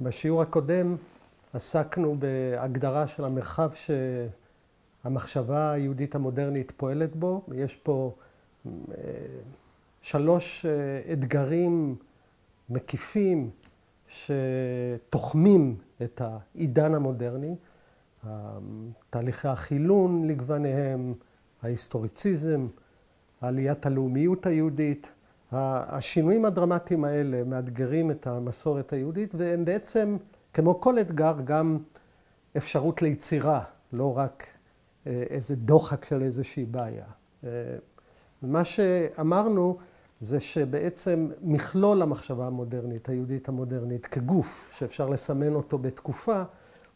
בשיעור הקודם עסקנו בהגדרה של המרחב שהמחשבה היהודית המודרנית פועלת בו. יש פה 3 אתגרים מקיפים שתוחמים את העידן המודרני. תהליכי החילון לגווניהם, ההיסטוריציזם, עליית הלאומיות היהודית. השינויים הדרמטיים האלה מאתגרים את המסורת היהודית, והם בעצם, כמו כל אתגר, גם אפשרות ליצירה, לא רק איזה דוחק של איזושהי בעיה. מה שאמרנו זה שבעצם מכלול המחשבה המודרנית, היהודית המודרנית, כגוף שאפשר לסמן אותו בתקופה,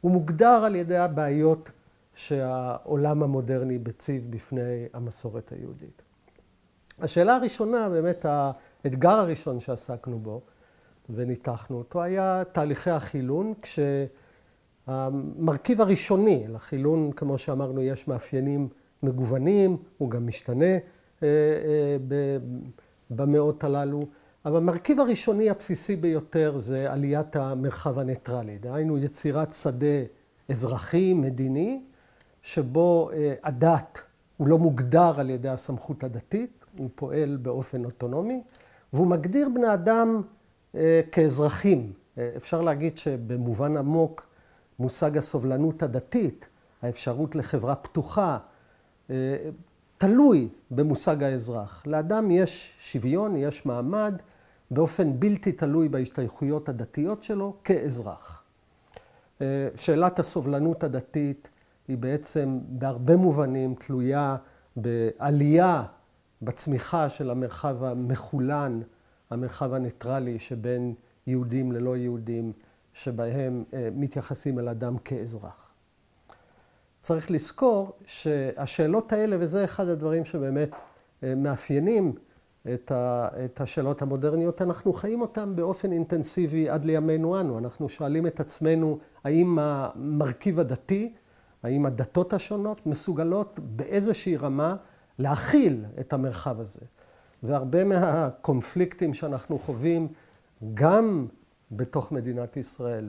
הוא מוגדר על ידי הבעיות שהעולם המודרני מציב בפני המסורת היהודית. השאלה הראשונה, באמת האתגר הראשון שעסקנו בו וניתחנו אותו, היה תהליכי החילון, כשהמרכיב הראשוני לחילון, כמו שאמרנו, יש מאפיינים מגוונים, הוא גם משתנה במאות הללו, אבל המרכיב הראשוני הבסיסי ביותר זה עליית המרחב הניטרלי, דהיינו יצירת שדה אזרחי, מדיני, שבו הדת הוא לא מוגדר על ידי הסמכות הדתית, הוא פועל באופן אוטונומי, והוא מגדיר בני אדם כאזרחים. אפשר להגיד שבמובן עמוק מושג הסובלנות הדתית, האפשרות לחברה פתוחה, תלוי במושג האזרח. לאדם יש שוויון, יש מעמד, באופן בלתי תלוי בהשתייכויות הדתיות שלו כאזרח. שאלת הסובלנות הדתית היא בעצם בהרבה מובנים תלויה בעלייה בצמיחה של המרחב המחולן, המרחב הניטרלי שבין יהודים ללא יהודים, שבהם מתייחסים אל אדם כאזרח. צריך לזכור שהשאלות האלה, וזה אחד הדברים שבאמת מאפיינים את השאלות המודרניות, אנחנו חיים אותן באופן אינטנסיבי עד לימינו אנו. אנחנו שואלים את עצמנו, האם המרכיב הדתי, האם הדתות השונות מסוגלות באיזושהי רמה להכיל את המרחב הזה. והרבה מהקונפליקטים שאנחנו חווים, גם בתוך מדינת ישראל,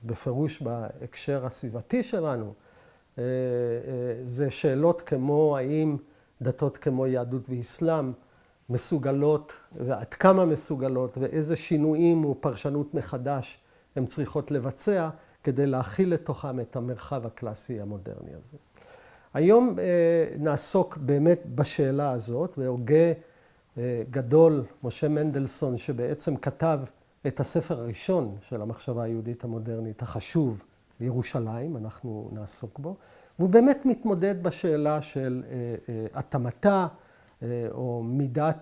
ובפירוש בהקשר הסביבתי שלנו, זה שאלות כמו האם דתות כמו יהדות ואסלאם מסוגלות, ועד כמה מסוגלות, ואיזה שינויים ופרשנות מחדש הן צריכות לבצע כדי להכיל לתוכם את המרחב הקלאסי המודרני הזה. היום נעסוק באמת בשאלה הזאת, והוגה גדול, משה מנדלסון, שבעצם כתב את הספר הראשון של המחשבה היהודית המודרנית, החשוב, ירושלים, אנחנו נעסוק בו, והוא באמת מתמודד בשאלה של התאמתה או מידת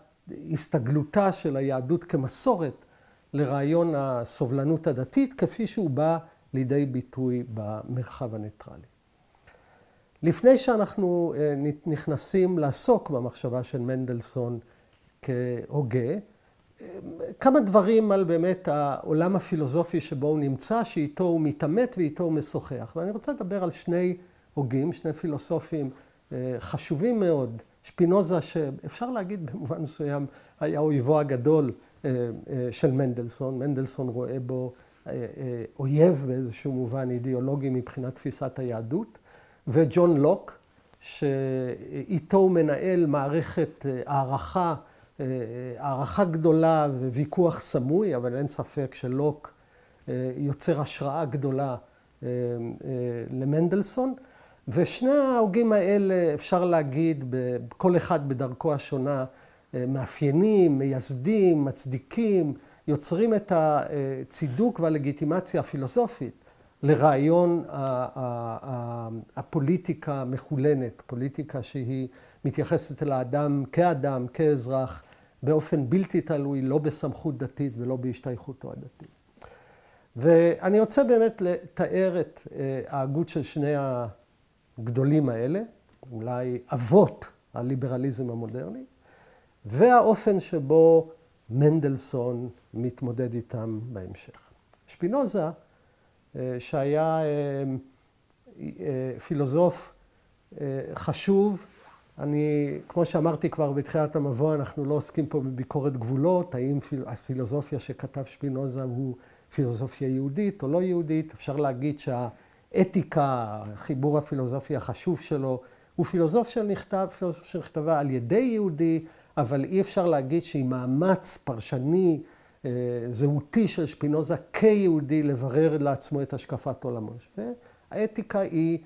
הסתגלותה של היהדות כמסורת לרעיון הסובלנות הדתית, כפי שהוא בא לידי ביטוי במרחב הניטרלי. לפני שאנחנו נכנסים לעסוק במחשבה של מנדלסון כהוגה, כמה דברים על באמת העולם הפילוסופי שבו הוא נמצא, שאיתו הוא מתעמת ואיתו הוא משוחח. ואני רוצה לדבר על 2 הוגים, 2 פילוסופים חשובים מאוד. שפינוזה, שאפשר להגיד במובן מסוים, היה אויבו הגדול של מנדלסון. מנדלסון רואה בו אויב באיזשהו מובן אידיאולוגי מבחינת תפיסת היהדות. וג'ון לוק, שאיתו הוא מנהל מערכת הערכה גדולה וויכוח סמוי, אבל אין ספק שלוק יוצר השראה גדולה למנדלסון. ושני ההוגים האלה, אפשר להגיד, כל אחד בדרכו השונה, מאפיינים, מייסדים, מצדיקים, יוצרים את הצידוק והלגיטימציה הפילוסופית לרעיון הפוליטיקה המחולנת, פוליטיקה שהיא מתייחסת אל האדם כאדם, כאזרח, באופן בלתי תלוי, לא בסמכות דתית ולא בהשתייכותו הדתית. ואני רוצה באמת לתאר את ההגות של 2 הגדולים האלה, אולי אבות הליברליזם המודרני, והאופן שבו מנדלסון מתמודד איתם בהמשך. שפינוזה, שהיה פילוסוף חשוב, כמו שאמרתי כבר בתחילת המבוא, אנחנו לא עוסקים פה בביקורת גבולות, האם הפילוסופיה שכתב שפינוזה הוא פילוסופיה יהודית או לא יהודית. אפשר להגיד שהאתיקה, חיבור הפילוסופי החשוב שלו, הוא פילוסופיה שנכתבה על ידי יהודי, אבל אי אפשר להגיד שהיא מאמץ פרשני, זהותי של שפינוזה כיהודי לברר לעצמו את השקפת עולמו. והאתיקה היא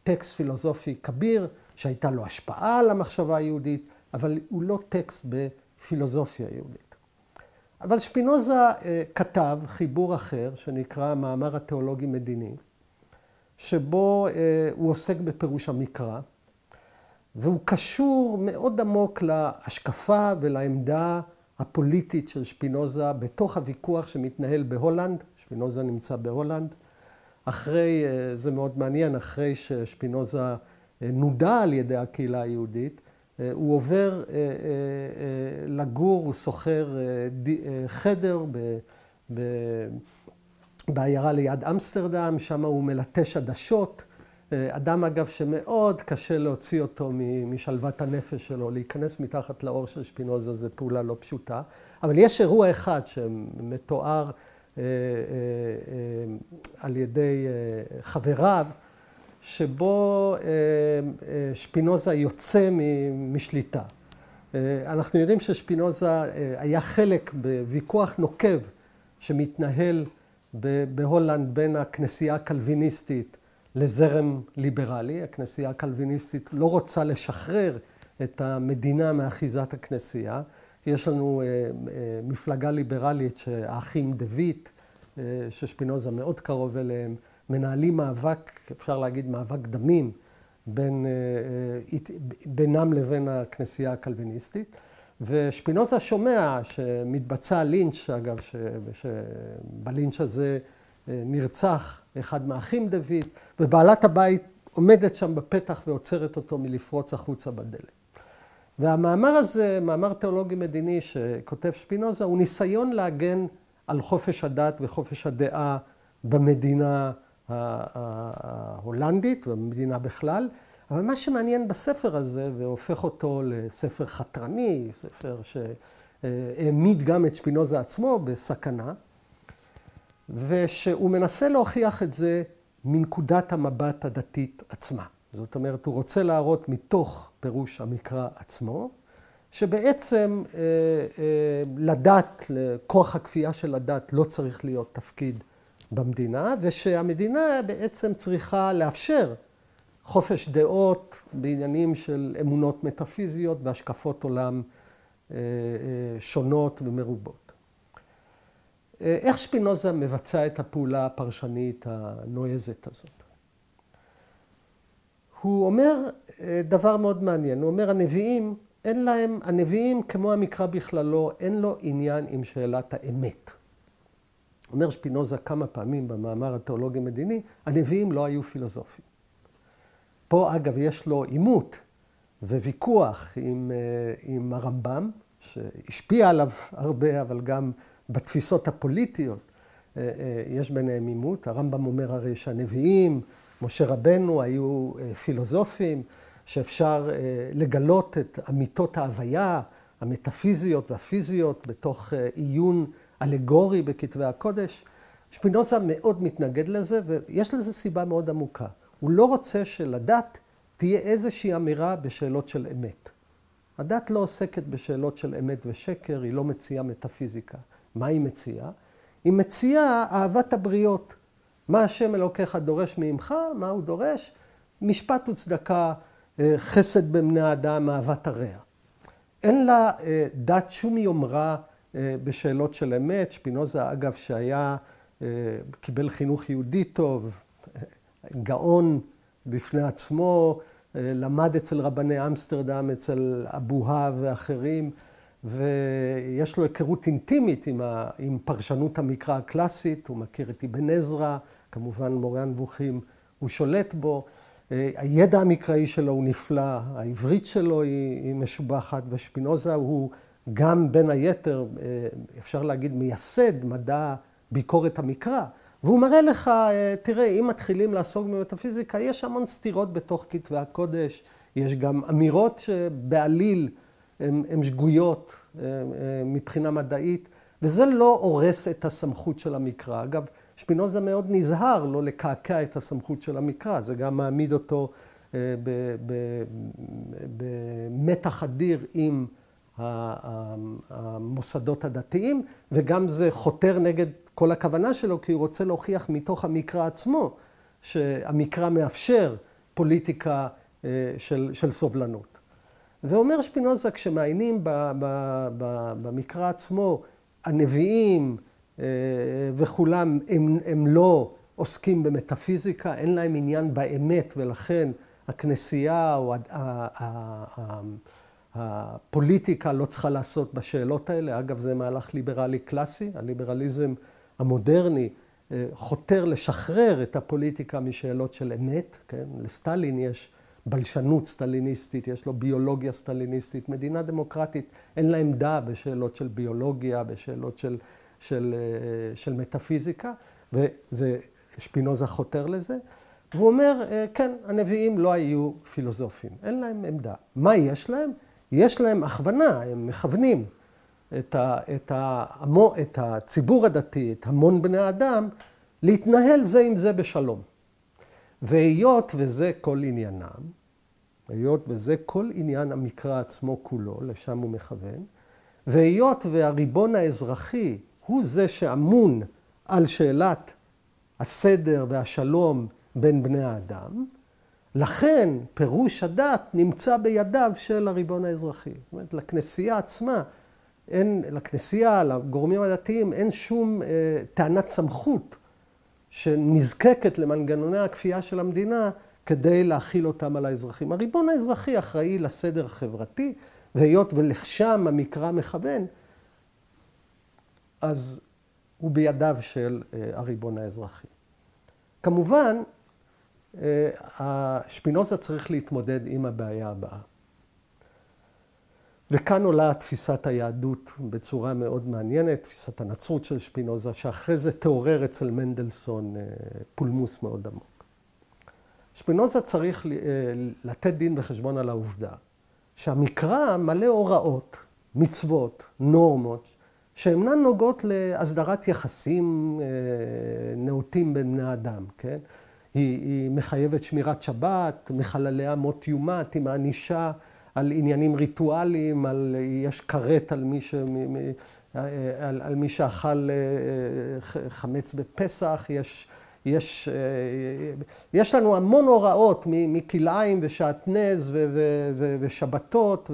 טקסט פילוסופי כביר, שהייתה לו השפעה על המחשבה היהודית, אבל הוא לא טקסט בפילוסופיה יהודית. אבל שפינוזה כתב חיבור אחר, שנקרא מאמר התיאולוגי-מדיני, שבו הוא עוסק בפירוש המקרא, והוא קשור מאוד עמוק להשקפה ולעמדה הפוליטית של שפינוזה בתוך הוויכוח שמתנהל בהולנד. שפינוזה נמצא בהולנד. אחרי, זה מאוד מעניין, אחרי ששפינוזה נודע על ידי הקהילה היהודית, הוא עובר לגור, הוא שוכר חדר בעיירה ליד אמסטרדם, שם הוא מלטש עדשות. אדם אגב שמאוד קשה להוציא אותו משלוות הנפש שלו, להיכנס מתחת לאור של שפינוזה, זו פעולה לא פשוטה. אבל יש אירוע אחד שמתואר על ידי חבריו, שבו שפינוזה יוצא משליטה. אנחנו יודעים ששפינוזה היה חלק בוויכוח נוקב שמתנהל בהולנד בין הכנסייה הקלוויניסטית לזרם ליברלי. הכנסייה הקלוויניסטית לא רוצה לשחרר את המדינה מאחיזת הכנסייה. יש לנו מפלגה ליברלית שהאחים דוויט, ששפינוזה מאוד קרוב אליהם, מנהלים מאבק, אפשר להגיד מאבק דמים, בינם לבין הכנסייה הקלוויניסטית. ושפינוזה שומע שמתבצע לינץ', אגב, שבלינץ' הזה נרצח אחד מהאחים דוד, ובעלת הבית עומדת שם בפתח ועוצרת אותו מלפרוץ החוצה בדלת. והמאמר הזה, מאמר תיאולוגי מדיני שכותב שפינוזה, הוא ניסיון להגן על חופש הדת וחופש הדעה במדינה ההולנדית ובמדינה בכלל. אבל מה שמעניין בספר הזה, והופך אותו לספר חתרני, ספר שהעמיד גם את שפינוזה עצמו בסכנה, ושהוא מנסה להוכיח את זה מנקודת המבט הדתית עצמה. זאת אומרת, הוא רוצה להראות מתוך פירוש המקרא עצמו, שבעצם לדת, לכוח הכפייה של הדת, לא צריך להיות תפקיד במדינה, ושהמדינה בעצם צריכה לאפשר חופש דעות בעניינים של אמונות מטאפיזיות והשקפות עולם שונות ומרובות. איך שפינוזה מבצע את הפעולה הפרשנית הנועזת הזאת? הוא אומר דבר מאוד מעניין, הוא אומר הנביאים כמו המקרא בכללו, אין לו עניין עם שאלת האמת. אומר שפינוזה כמה פעמים במאמר התיאולוגי מדיני, הנביאים לא היו פילוסופים. פה אגב יש לו עימות וויכוח עם הרמב"ם, שהשפיע עליו הרבה, אבל גם בתפיסות הפוליטיות יש ביניהם עימות. הרמב"ם אומר הרי שהנביאים, משה רבנו, היו פילוסופים, שאפשר לגלות את אמיתות ההוויה, המטאפיזיות והפיזיות, בתוך עיון אלגורי בכתבי הקודש. שפינוזה מאוד מתנגד לזה, ויש לזה סיבה מאוד עמוקה. הוא לא רוצה שלדת תהיה איזושהי אמירה בשאלות של אמת. הדת לא עוסקת בשאלות של אמת ושקר, היא לא מציעה מטאפיזיקה. מה היא מציעה? היא מציעה אהבת הבריות. מה השם אלוקיך דורש מעמך? מה הוא דורש? משפט וצדקה, חסד בבני האדם, אהבת הרע. אין לה דת שום יומרה בשאלות של אמת. שפינוזה, אגב, קיבל חינוך יהודי טוב, גאון בפני עצמו, למד אצל רבני אמסטרדם, אצל אבוהב ואחרים, ויש לו היכרות אינטימית עם פרשנות המקרא הקלאסית. הוא מכיר את אבן עזרא, כמובן מורה הנבוכים, הוא שולט בו. הידע המקראי שלו הוא נפלא, העברית שלו היא משובחת, ושפינוזה הוא גם בין היתר, אפשר להגיד, מייסד מדע ביקורת המקרא. והוא מראה לך, תראה, אם מתחילים לעסוק במטאפיזיקה, יש המון סתירות בתוך כתבי הקודש, יש גם אמירות שבעליל הן שגויות מבחינה מדעית, וזה לא הורס את הסמכות של המקרא. אגב, שפינוזה מאוד נזהר לא לקעקע את הסמכות של המקרא, זה גם מעמיד אותו במתח אדיר עם המוסדות הדתיים, וגם זה חותר נגד כל הכוונה שלו, כי הוא רוצה להוכיח מתוך המקרא עצמו, שהמקרא מאפשר פוליטיקה של סובלנות. ואומר שפינוזה, כשמעיינים במקרא עצמו, הנביאים וכולם הם לא עוסקים במטאפיזיקה, אין להם עניין באמת, ולכן הכנסייה או הפוליטיקה לא צריכה לעשות בשאלות האלה. אגב, זה מהלך ליברלי קלאסי. הליברליזם המודרני חותר לשחרר את הפוליטיקה משאלות של אמת. כן? לסטלין יש בלשנות סטליניסטית, יש לו ביולוגיה סטליניסטית. מדינה דמוקרטית אין לה עמדה בשאלות של ביולוגיה, בשאלות של מטאפיזיקה, ושפינוזה חותר לזה. והוא אומר, כן, הנביאים לא היו פילוסופים, אין להם עמדה. מה יש להם? יש להם הכוונה, הם מכוונים את הציבור הדתי, את המון בני האדם, להתנהל זה עם זה בשלום. והיות וזה כל עניינם, היות וזה כל עניין המקרא עצמו כולו, לשם הוא מכוון, והיות והריבון האזרחי הוא זה שאמון על שאלת הסדר והשלום בין בני האדם, לכן פירוש הדת נמצא בידיו של הריבון האזרחי. זאת אומרת, לכנסייה עצמה, לכנסייה, לגורמים הדתיים, אין שום טענת סמכות שנזקקת למנגנוני הכפייה של המדינה כדי להכיל אותם על האזרחים. הריבון האזרחי אחראי לסדר החברתי, והיות ולשם המקרא מכוון, אז הוא בידיו של הריבון האזרחי. כמובן, שפינוזה צריך להתמודד עם הבעיה הבאה. וכאן עולה תפיסת היהדות בצורה מאוד מעניינת, תפיסת הנצרות של שפינוזה, שאחרי זה תעורר אצל מנדלסון פולמוס מאוד עמוק. שפינוזה צריך לתת דין וחשבון על העובדה שהמקרא מלא הוראות, מצוות, נורמות, שאינן נוגעות להסדרת יחסים נאותים בין בני אדם, כן? היא מחייבת שמירת שבת, מחלליה מות יומת, היא מענישה על עניינים ריטואליים, יש כרת על מי שאכל חמץ בפסח, יש לנו המון הוראות מכלאיים ושעטנז ושבתות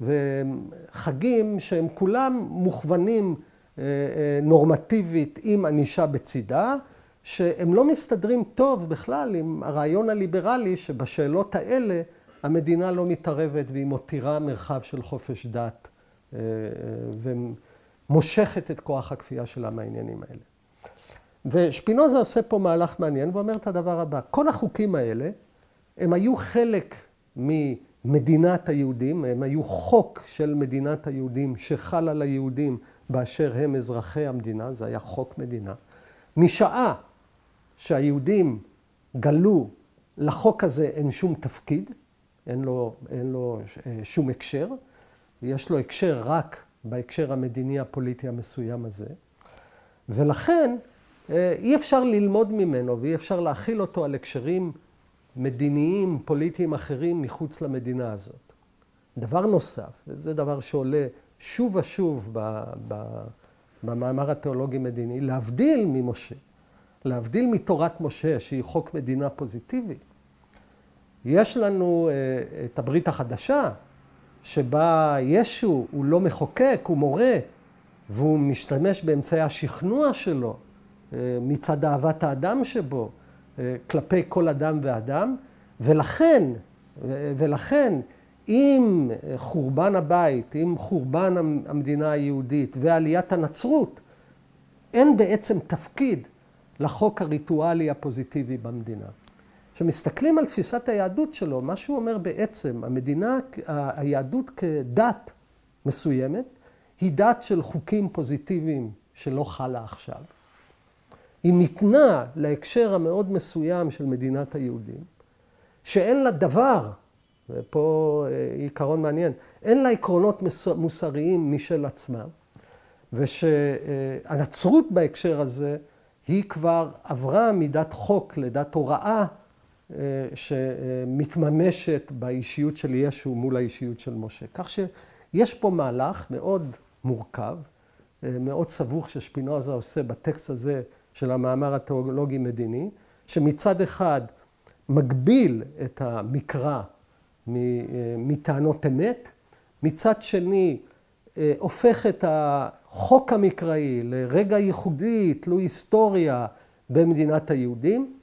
וחגים שהם כולם מוכוונים נורמטיבית עם ענישה בצידה, שהם לא מסתדרים טוב בכלל עם הרעיון הליברלי שבשאלות האלה המדינה לא מתערבת והיא מותירה מרחב של חופש דת ומושכת את כוח הכפייה שלה מהעניינים האלה. ושפינוזה עושה פה מהלך מעניין ואומר את הדבר הבא, כל החוקים האלה הם היו חלק ממדינת היהודים, הם היו חוק של מדינת היהודים שחל על היהודים באשר הם אזרחי המדינה, זה היה חוק מדינה. משעה שהיהודים גלו לחוק הזה אין שום תפקיד, אין לו שום הקשר, יש לו הקשר רק בהקשר המדיני הפוליטי המסוים הזה, ולכן אי אפשר ללמוד ממנו ואי אפשר להכיל אותו על הקשרים מדיניים, פוליטיים אחרים מחוץ למדינה הזאת. דבר נוסף, וזה דבר שעולה שוב ושוב במאמר התיאולוגי-מדיני, להבדיל ממשה, להבדיל מתורת משה שהיא חוק מדינה פוזיטיבי. יש לנו את הברית החדשה, שבה ישו הוא לא מחוקק, הוא מורה, והוא משתמש באמצעי השכנוע שלו, מצד אהבת האדם שבו, כלפי כל אדם ואדם, ולכן עם חורבן הבית, עם חורבן המדינה היהודית ועליית הנצרות, אין בעצם תפקיד לחוק הריטואלי הפוזיטיבי במדינה. כשמסתכלים על תפיסת היהדות שלו, מה שהוא אומר בעצם, היהדות כדת מסוימת, היא דת של חוקים פוזיטיביים שלא חלה עכשיו. היא ניתנה להקשר המאוד מסוים של מדינת היהודים, שאין לה דבר, ופה עיקרון מעניין, אין לה עקרונות מוסריים משל עצמם, ושהנצרות בהקשר הזה היא כבר עברה מדת חוק לדת הוראה שמתממשת באישיות של ישו מול האישיות של משה. כך שיש פה מהלך מאוד מורכב, מאוד סבוך ששפינוזה עושה בטקסט הזה של המאמר התיאולוגי-מדיני, שמצד אחד מגביל את המקרא מטענות אמת, מצד שני הופך את החוק המקראי לרגע ייחודי, תלוי היסטוריה במדינת היהודים,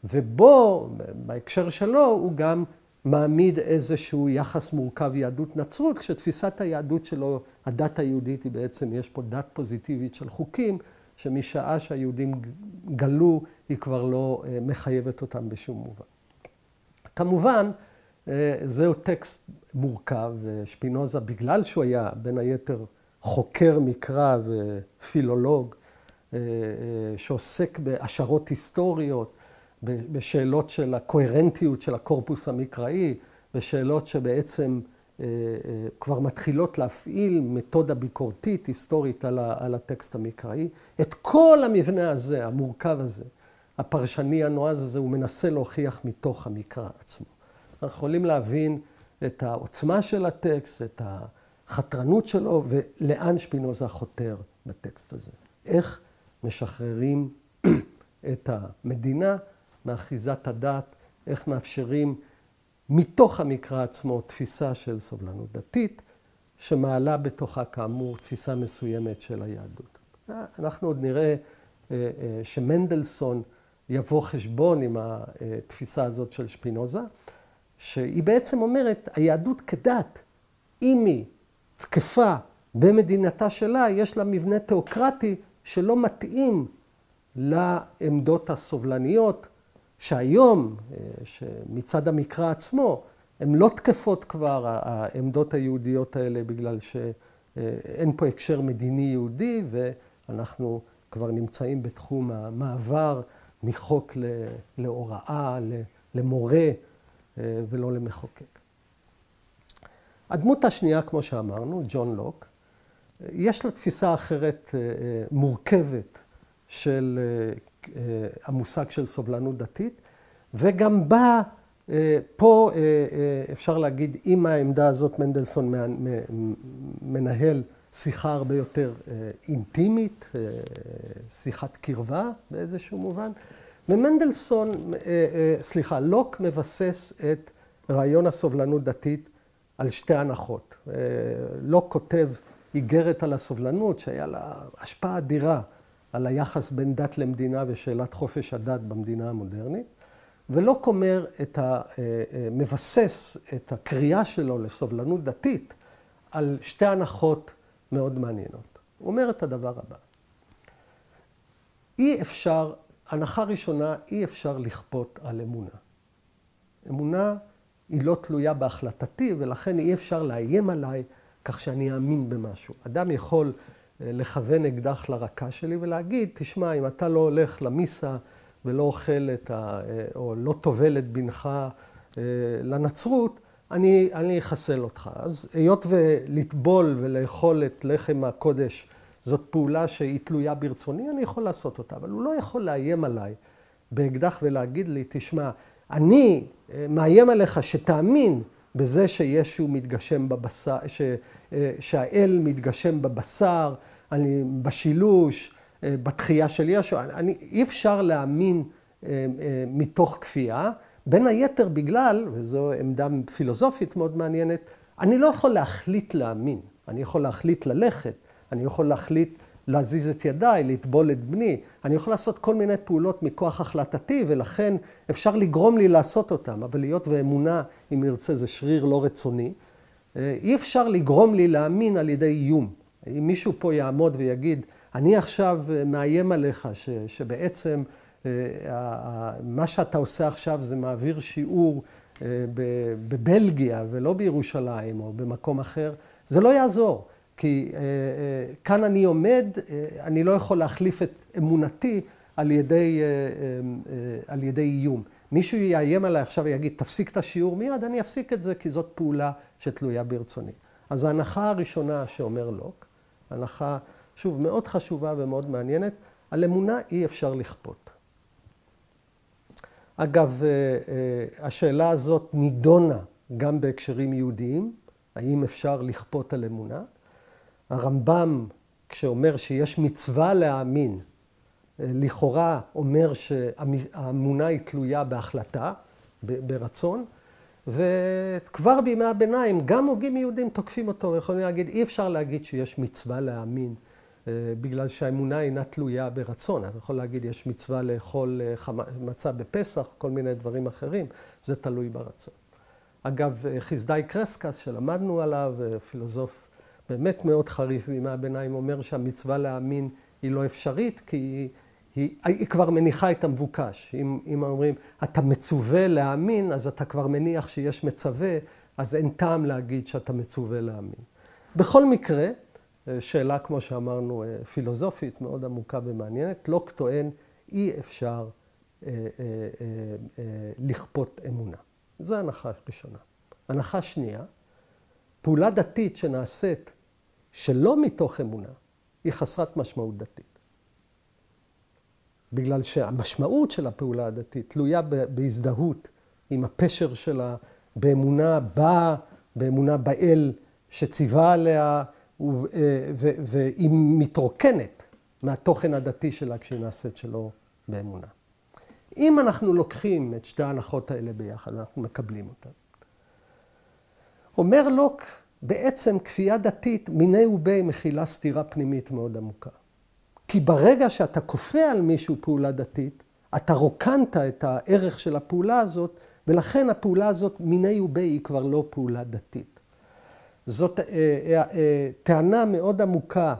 ובו, בהקשר שלו, הוא גם מעמיד איזשהו יחס מורכב יהדות נצרות, כשתפיסת היהדות שלו, הדת היהודית היא בעצם, יש פה דת פוזיטיבית של חוקים, שמשעה שהיהודים גלו, היא כבר לא מחייבת אותם בשום מובן. כמובן, זהו טקסט מורכב, שפינוזה, בגלל שהוא היה בין היתר חוקר מקרא ופילולוג, שעוסק בהשערות היסטוריות, בשאלות של הקוהרנטיות של הקורפוס המקראי, בשאלות שבעצם כבר מתחילות להפעיל מתודה ביקורתית, היסטורית על הטקסט המקראי. את כל המבנה הזה, המורכב הזה, הפרשני הנועז הזה, הוא מנסה להוכיח מתוך המקרא עצמו. אנחנו יכולים להבין את העוצמה של הטקסט, את החתרנות שלו, ולאן שפינוזה חותר בטקסט הזה. איך משחררים את המדינה מאחיזת הדת, איך מאפשרים מתוך המקרא עצמו תפיסה של סובלנות דתית, שמעלה בתוכה כאמור תפיסה מסוימת של היהדות. אנחנו עוד נראה שמנדלסון יבוא חשבון עם התפיסה הזאת של שפינוזה, שהיא בעצם אומרת, היהדות כדת, אם היא תקפה במדינתה שלה, יש לה מבנה תיאוקרטי שלא מתאים לעמדות הסובלניות, שהיום, מצד המקרא עצמו, הן לא תקפות כבר, העמדות היהודיות האלה, בגלל שאין פה הקשר מדיני יהודי, ואנחנו כבר נמצאים בתחום המעבר מחוק להוראה, למורה, ולא למחוקק. הדמות השנייה, כמו שאמרנו, ג'ון לוק, יש לה תפיסה אחרת מורכבת של המושג של סובלנות דתית, וגם בה, פה אפשר להגיד, עם העמדה הזאת מנדלסון מנהל שיחה הרבה יותר אינטימית, שיחת קרבה באיזשהו מובן. ומנדלסון, לוק מבסס את רעיון הסובלנות דתית על שתי הנחות. לוק כותב איגרת על הסובלנות, שהיה לה השפעה אדירה על היחס בין דת למדינה ושאלת חופש הדת במדינה המודרנית. ולוק אומר, מבסס את הקריאה שלו לסובלנות דתית על שתי הנחות מאוד מעניינות. הוא אומר את הדבר הבא. אי אפשר, הנחה ראשונה, אי אפשר לכפות על אמונה. אמונה היא לא תלויה בהחלטתי, ולכן אי אפשר לאיים עליי כך שאני אאמין במשהו. אדם יכול לכוון אקדח לרקה שלי ולהגיד, תשמע, אם אתה לא הולך למיסה ולא אוכל או לא טובל את בנך לנצרות, אני אחסל אותך. אז היות ולטבול ולאכול את לחם הקודש, זאת פעולה שהיא תלויה ברצוני, אני יכול לעשות אותה, אבל הוא לא יכול לאיים עליי באקדח ולהגיד לי, תשמע, אני מאיים עליך שתאמין בזה שישו מתגשם בבשר, שהאל מתגשם בבשר, בשילוש, בתחייה של ישו. אי אפשר להאמין מתוך כפייה, בין היתר בגלל, וזו עמדה פילוסופית מאוד מעניינת, אני לא יכול להחליט להאמין, אני יכול להחליט ללכת, אני יכול להחליט להזיז את ידיי, לטבול את בני, אני יכול לעשות כל מיני פעולות מכוח החלטתי, ולכן אפשר לגרום לי לעשות אותם, אבל להיות ואמונה, אם נרצה, זה שריר לא רצוני, אי אפשר לגרום לי להאמין על ידי איום. אם מישהו פה יעמוד ויגיד, אני עכשיו מאיים עליך, שבעצם מה שאתה עושה עכשיו זה מעביר שיעור בבלגיה ולא בירושלים או במקום אחר, זה לא יעזור. כי כאן אני עומד, אני לא יכול להחליף את אמונתי על ידי איום. מישהו יאיים עליי עכשיו ויגיד, תפסיק את השיעור מיד, אני אפסיק את זה, כי זאת פעולה שתלויה ברצוני. אז ההנחה הראשונה שאומר לוק, ההנחה שוב, מאוד חשובה ומאוד מעניינת. על אמונה אי אפשר לכפות. אגב, השאלה הזאת נידונה גם בהקשרים יהודיים, האם אפשר לכפות על אמונה. הרמב"ם, כשאומר שיש מצווה להאמין, לכאורה אומר שהאמונה היא תלויה בהחלטה, ברצון, וכבר בימי הביניים גם הוגים יהודים תוקפים אותו, יכולים להגיד, אי אפשר להגיד שיש מצווה להאמין, בגלל שהאמונה אינה תלויה ברצון. אתה יכול להגיד, יש מצווה לאכול מצה בפסח, כל מיני דברים אחרים, זה תלוי ברצון. אגב, חסדאי קרסקס, שלמדנו עליו, פילוסוף באמת מאוד חריף בימי הביניים, אומר שהמצווה להאמין היא לא אפשרית, כי היא כבר מניחה את המבוקש. אם אומרים, אתה מצווה להאמין, אז אתה כבר מניח שיש מצווה, אז אין טעם להגיד שאתה מצווה להאמין. בכל מקרה, שאלה, כמו שאמרנו, פילוסופית מאוד עמוקה ומעניינת, לוק טוען, אי אפשר לכפות אמונה. זו הנחה ראשונה. הנחה שנייה, פעולה דתית שנעשית שלא מתוך אמונה, היא חסרת משמעות דתית. בגלל שהמשמעות של הפעולה הדתית תלויה בהזדהות עם הפשר שלה, באמונה באל שציווה עליה, והיא מתרוקנת מהתוכן הדתי שלה כשהיא נעשית שלא באמונה. אם אנחנו לוקחים את שתי ההנחות האלה ביחד, אנחנו מקבלים אותן. אומר לוק, בעצם כפייה דתית מיני ובי מכילה סתירה פנימית מאוד עמוקה. כי ברגע שאתה כופה על מישהו פעולה דתית, אתה רוקנת את הערך של הפעולה הזאת, ולכן הפעולה הזאת מיני ובי היא כבר לא פעולה דתית. זאת טענה מאוד עמוקה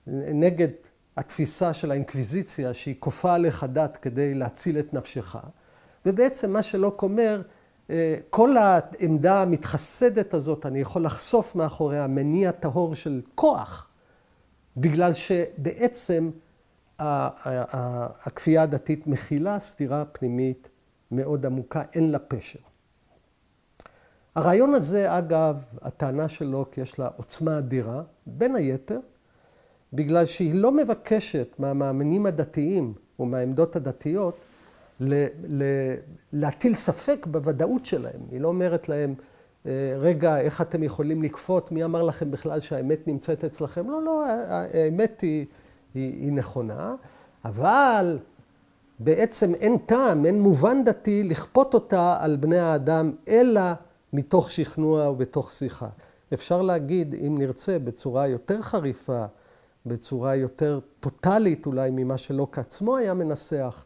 נגד התפיסה של האינקוויזיציה, שהיא כופה עליך דת כדי להציל את נפשך. ובעצם מה שלוק אומר, כל העמדה המתחסדת הזאת, אני יכול לחשוף מאחוריה מניע טהור של כוח, בגלל שבעצם הכפייה הדתית מכילה סתירה פנימית מאוד עמוקה, אין לה פשר. הרעיון הזה, אגב, הטענה של לוק יש לה עוצמה אדירה, בין היתר, בגלל שהיא לא מבקשת מהמאמינים הדתיים או מהעמדות הדתיות להטיל ספק בוודאות שלהם. היא לא אומרת להם, רגע, איך אתם יכולים לכפות? מי אמר לכם בכלל שהאמת נמצאת אצלכם? לא, לא, האמת היא נכונה, אבל בעצם אין טעם, אין מובן דתי לכפות אותה על בני האדם, אלא מתוך שכנוע ובתוך שיחה. אפשר להגיד, אם נרצה, בצורה יותר חריפה, בצורה יותר טוטלית אולי ממה שלוק עצמו היה מנסח,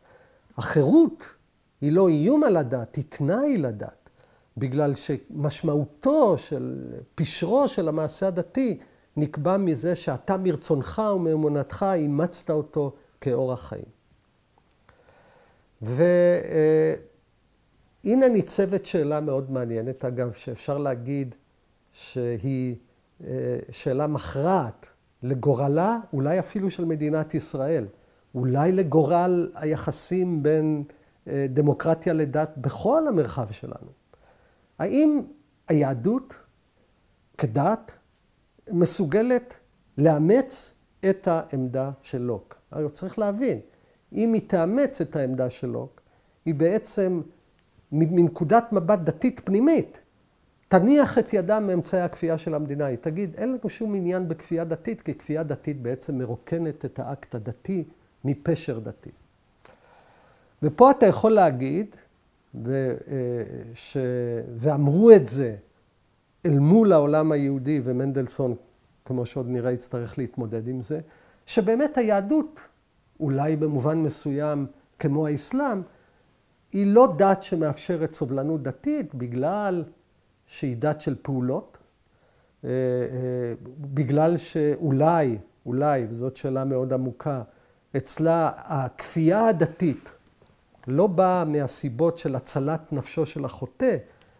החירות היא לא איום על הדת, היא תנאי לדת. בגלל שמשמעותו של פשרו של המעשה הדתי נקבע מזה שאתה מרצונך ומאמונתך אימצת אותו כאורח חיים. והנה ניצבת שאלה מאוד מעניינת, אגב, שאפשר להגיד שהיא שאלה מכרעת לגורלה, אולי אפילו של מדינת ישראל, אולי לגורל היחסים בין דמוקרטיה לדת בכל המרחב שלנו. האם היהדות כדת מסוגלת לאמץ את העמדה של לוק? אבל צריך להבין, אם היא תאמץ את העמדה של לוק, היא בעצם מנקודת מבט דתית פנימית, תניח את ידה מאמצעי הכפייה של המדינה. היא תגיד, אין לנו שום עניין בכפייה דתית, כי כפייה דתית בעצם מרוקנת את האקט הדתי מפשר דתי. ופה אתה יכול להגיד, ואמרו את זה אל מול העולם היהודי, ומנדלסון, כמו שעוד נראה, יצטרך להתמודד עם זה, שבאמת היהדות, אולי במובן מסוים כמו האסלאם, היא לא דת שמאפשרת סובלנות דתית, בגלל שהיא דת של פעולות, בגלל שאולי, וזאת שאלה מאוד עמוקה, אצלה הכפייה הדתית לא באה מהסיבות של הצלת נפשו של החוטא,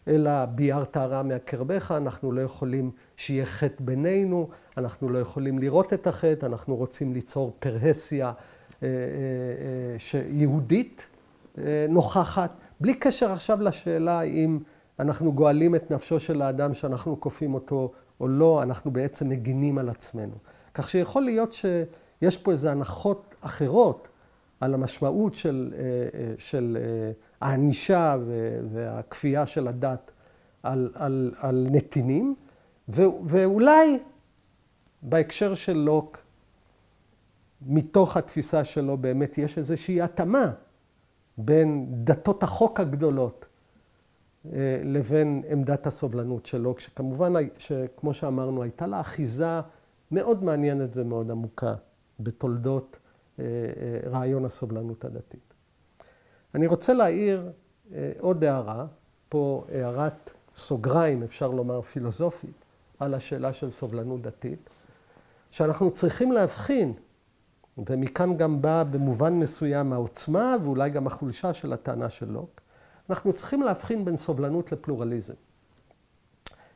אלא ביארת הרע מהקרבך, אנחנו לא יכולים שיהיה חטא בינינו, אנחנו לא יכולים לראות את החטא, אנחנו רוצים ליצור פרהסיה יהודית נוכחת, בלי קשר עכשיו לשאלה אם אנחנו גואלים את נפשו של האדם שאנחנו כופים אותו או לא, אנחנו בעצם מגינים על עצמנו. כך שיכול להיות שיש פה איזה הנחות אחרות על המשמעות של הענישה והכפייה של הדת על נתינים, ואולי בהקשר של לוק, מתוך התפיסה שלו באמת יש איזושהי התאמה בין דתות החוק הגדולות לבין עמדת הסובלנות של לוק, שכמובן, כמו שאמרנו, הייתה לה אחיזה מאוד מעניינת ומאוד עמוקה בתולדות רעיון הסובלנות הדתית. אני רוצה להעיר עוד הערה, פה הערת סוגריים, אפשר לומר פילוסופית, על השאלה של סובלנות דתית, שאנחנו צריכים להבחין, ומכאן גם בא במובן מסוים העוצמה ואולי גם החולשה של הטענה של לוק, אנחנו צריכים להבחין בין סובלנות לפלורליזם.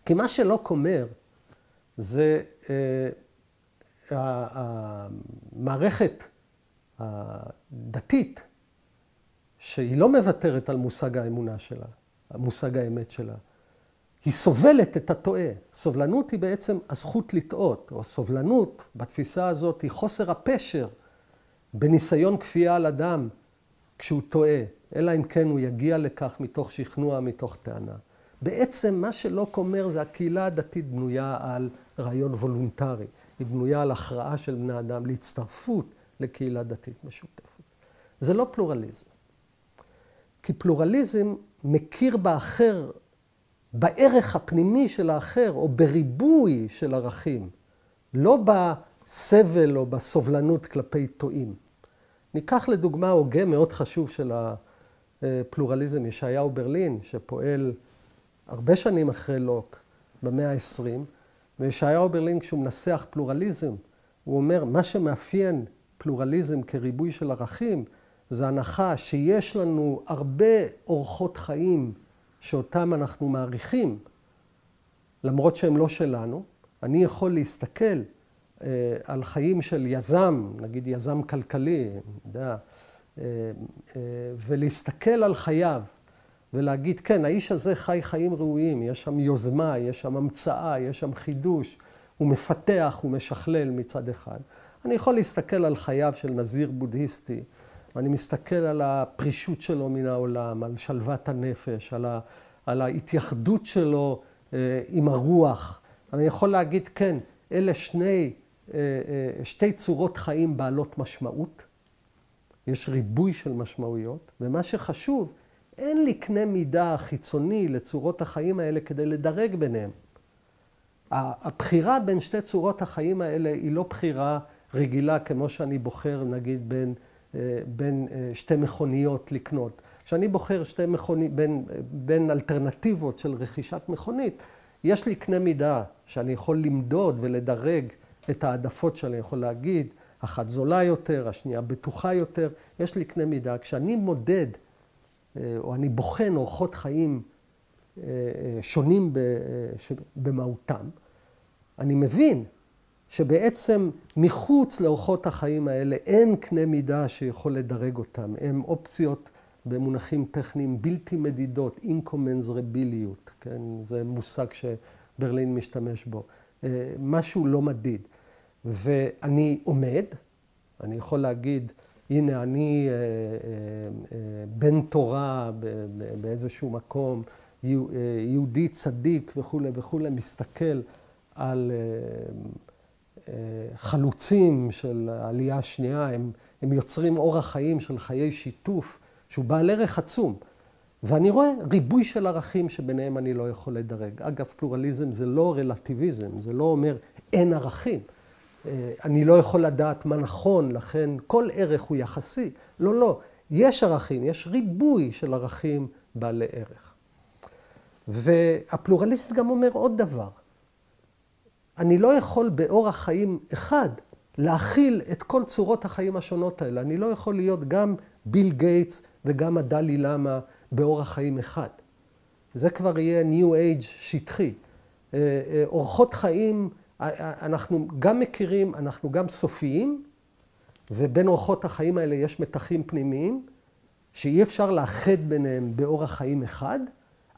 כי מה שלוק אומר זה המערכת הדתית, שהיא לא מוותרת על מושג האמונה שלה, מושג האמת שלה, היא סובלת את הטועה. סובלנות היא בעצם הזכות לטעות, או הסובלנות בתפיסה הזאת היא חוסר הפשר בניסיון כפייה על אדם כשהוא טועה, אלא אם כן הוא יגיע לכך מתוך שכנוע, מתוך טענה. בעצם מה שלוק אומר זה הקהילה הדתית בנויה על רעיון וולונטרי. היא בנויה על הכרעה של בני אדם להצטרפות לקהילה דתית משותפת. זה לא פלורליזם. כי פלורליזם מכיר באחר, בערך הפנימי של האחר, או בריבוי של ערכים, לא בסבל או בסובלנות כלפי טועים. ניקח לדוגמה הוגה מאוד חשוב של הפלורליזם, ישעיהו ברלין, שפועל הרבה שנים אחרי לוק, במאה ה-20, וישעיהו ברלין, כשהוא מנסח פלורליזם, הוא אומר, מה שמאפיין פלורליזם כריבוי של ערכים, זה הנחה שיש לנו הרבה אורחות חיים שאותם אנחנו מעריכים, למרות שהם לא שלנו. אני יכול להסתכל על חיים של יזם, נגיד יזם כלכלי, ולהסתכל על חייו, ולהגיד, כן, האיש הזה חי חיים ראויים, יש שם יוזמה, יש שם המצאה, יש שם חידוש, הוא מפתח, הוא משכלל מצד אחד. אני יכול להסתכל על חייו של נזיר בודהיסטי, ואני מסתכל על הפרישות שלו מן העולם, על שלוות הנפש, על ההתייחדות שלו עם הרוח. אני יכול להגיד, כן, אלה שתי צורות חיים בעלות משמעות. יש ריבוי של משמעויות, ומה שחשוב, אין לי קנה מידה חיצוני לצורות החיים האלה כדי לדרג ביניהם. הבחירה בין שתי צורות החיים האלה היא לא בחירה רגילה, כמו שאני בוחר, נגיד, בין שתי מכוניות לקנות. כשאני בוחר בין אלטרנטיבות של רכישת מכונית, יש לי קנה מידה שאני יכול למדוד ולדרג את העדפות שאני יכול להגיד, אחת זולה יותר, השנייה בטוחה יותר, יש לי קנה מידה. כשאני מודד, או אני בוחן אורחות חיים שונים במהותם, אני מבין שבעצם מחוץ לאורחות החיים האלה אין קנה מידה שיכול לדרג אותם. הם אופציות במונחים טכניים בלתי מדידות, אינקומנזרביליות, כן? זה מושג שברלין משתמש בו. משהו לא מדיד. ואני עומד, אני יכול להגיד, הנה אני בן תורה באיזשהו מקום, יהודי צדיק וכו' וכו', מסתכל על חלוצים של העלייה השנייה, הם יוצרים אורח חיים של חיי שיתוף, שהוא בעל ערך עצום. ואני רואה ריבוי של ערכים שביניהם אני לא יכול לדרג. אגב, פלורליזם זה לא רלטיביזם, זה לא אומר אין ערכים. אני לא יכול לדעת מה נכון, לכן כל ערך הוא יחסי. לא, לא. יש ערכים, יש ריבוי של ערכים בעלי ערך. והפלורליסט גם אומר עוד דבר. אני לא יכול באורח חיים אחד להכיל את כל צורות החיים השונות האלה. אני לא יכול להיות גם ביל גייטס וגם הדלי למה באורח חיים אחד. זה כבר יהיה ניו אייג' שטחי. אורחות חיים, אנחנו גם מכירים, אנחנו גם סופיים, ובין אורחות החיים האלה יש מתחים פנימיים, שאי אפשר לאחד ביניהם באורח חיים אחד,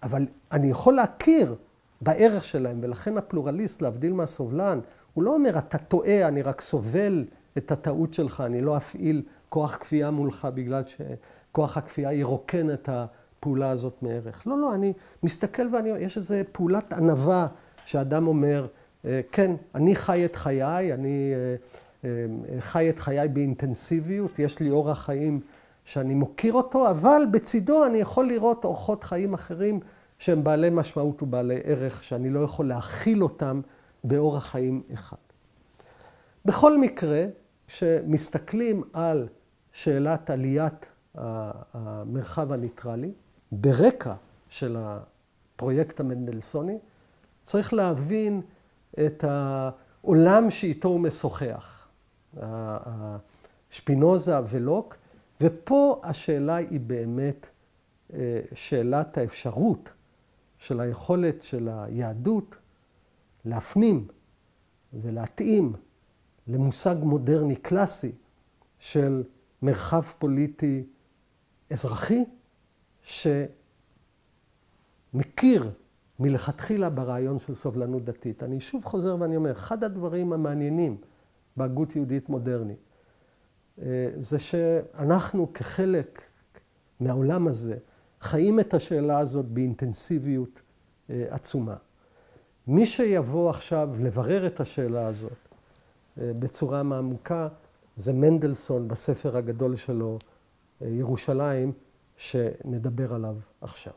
אבל אני יכול להכיר בערך שלהם, ולכן הפלורליסט, להבדיל מהסובלן, הוא לא אומר, אתה טועה, אני רק סובל את הטעות שלך, אני לא אפעיל כוח כפייה מולך בגלל שכוח הכפייה ירוקן את הפעולה הזאת מערך. לא, לא, אני מסתכל יש איזו פעולת ענווה שאדם אומר, כן, אני חי את חיי, אני חי את חיי באינטנסיביות, יש לי אורח חיים שאני מוקיר אותו, אבל בצידו אני יכול לראות אורחות חיים אחרים שהם בעלי משמעות ובעלי ערך, שאני לא יכול להכיל אותם באורח חיים אחד. בכל מקרה, כשמסתכלים על שאלת עליית המרחב הניטרלי, ברקע של הפרויקט המנדלסוני, צריך להבין את העולם שאיתו הוא משוחח, שפינוזה ולוק, ופה השאלה היא באמת שאלת האפשרות של היכולת של היהדות להפנים ולהתאים למושג מודרני קלאסי של מרחב פוליטי אזרחי, שמכיר מלכתחילה ברעיון של סובלנות דתית. אני שוב חוזר ואני אומר, אחד הדברים המעניינים בהגות יהודית מודרנית, זה שאנחנו כחלק מהעולם הזה חיים את השאלה הזאת באינטנסיביות עצומה. מי שיבוא עכשיו לברר את השאלה הזאת בצורה מעמוקה, זה מנדלסון בספר הגדול שלו, ירושלים, שנדבר עליו עכשיו.